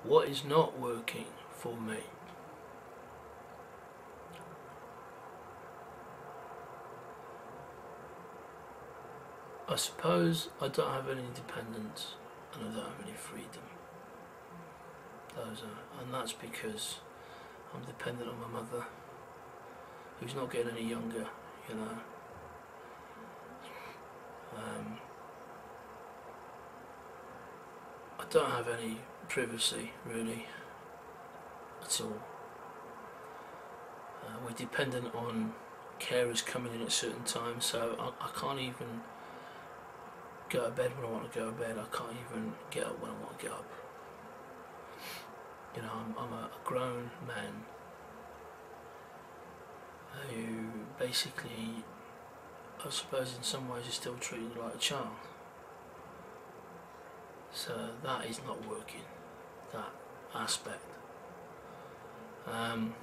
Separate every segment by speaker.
Speaker 1: What is not working for me? I suppose I don't have any independence and I don't have any freedom. And that's because I'm dependent on my mother, who's not getting any younger, you know. I don't have any privacy, really, at all. We're dependent on carers coming in at certain times, so I can't even go to bed when I want to go to bed. I can't even get up when I want to get up. You know, I'm a grown man who basically, I suppose in some ways, is still treated like a child. So that is not working, that aspect. And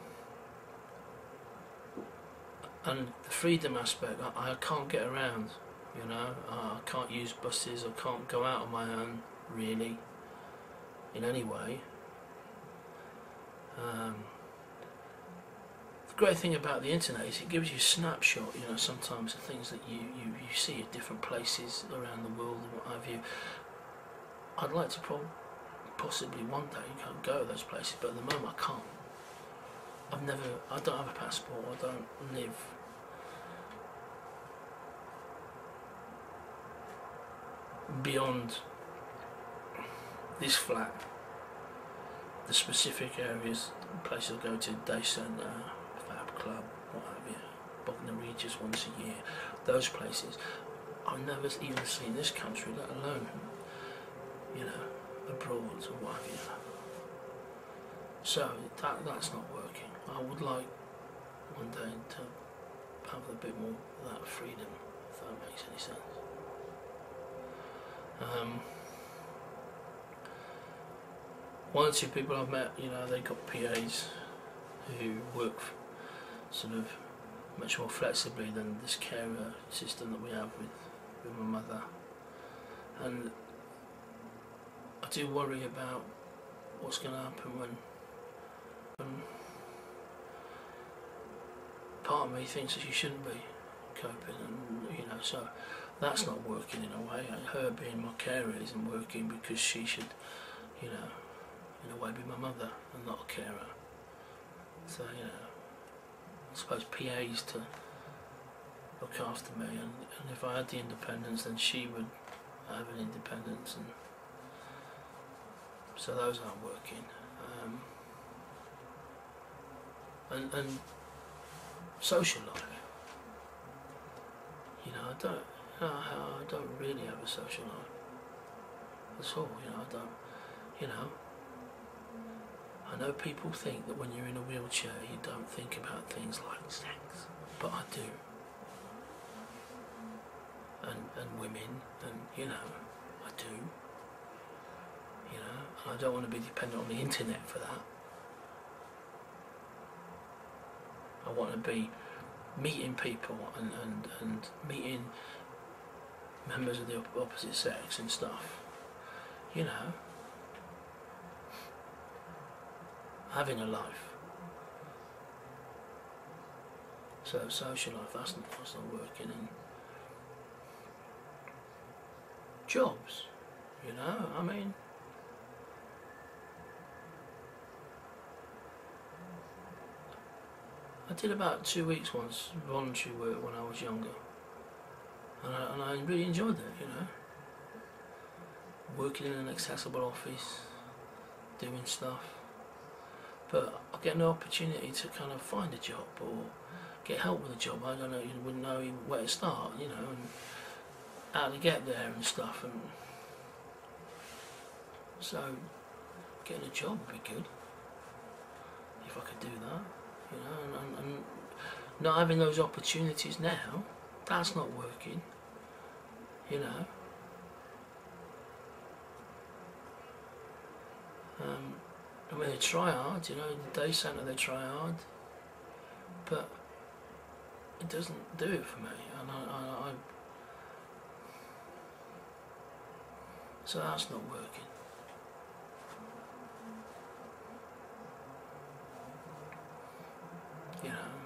Speaker 1: the freedom aspect, I can't get around, you know. I can't use buses, I can't go out on my own, really, in any way. The great thing about the internet is it gives you a snapshot, you know, sometimes of things that you see at different places around the world and what have you. I'd like to possibly one day go to those places, but at the moment I can't. I don't have a passport, I don't live beyond this flat. The specific areas, places I go to, Day Centre, Fab Club, what have you, Bognor Regis once a year, those places, I've never even seen this country, let alone, you know, abroad or what have you. So that's not working. I would like one day to have a bit more of that freedom, if that makes any sense. One or two people I've met, you know, they got PAs who work sort of much more flexibly than this carer system that we have with my mother. And I do worry about what's going to happen when part of me thinks that she shouldn't be coping, and you know, so that's not working in a way. Her being my carer isn't working because she should, you know, in a way be my mother and not a carer. So, you know, I suppose PAs to look after me, and if I had the independence, then she would have an independence, and so those aren't working. And social life, you know, I don't really have a social life at all. You know, I don't. You know, I know people think that when you're in a wheelchair you don't think about things like sex, but I do. And women, and you know, I do. You know, and I don't want to be dependent on the internet for that. I want to be meeting people and meeting members of the opposite sex and stuff. You know, having a life. So social life, that's not working. And jobs, you know, I mean, I did about 2 weeks once voluntary work when I was younger, and I really enjoyed it, you know, working in an accessible office, doing stuff, but I get no opportunity to kind of find a job or get help with a job. I don't know, you wouldn't know where to start, you know, and how to get there and stuff, and so getting a job would be good if I could do that. You know, and not having those opportunities now, that's not working, you know. I mean, they try hard, you know, in the Day Centre they try hard, but it doesn't do it for me, and I so that's not working. you know.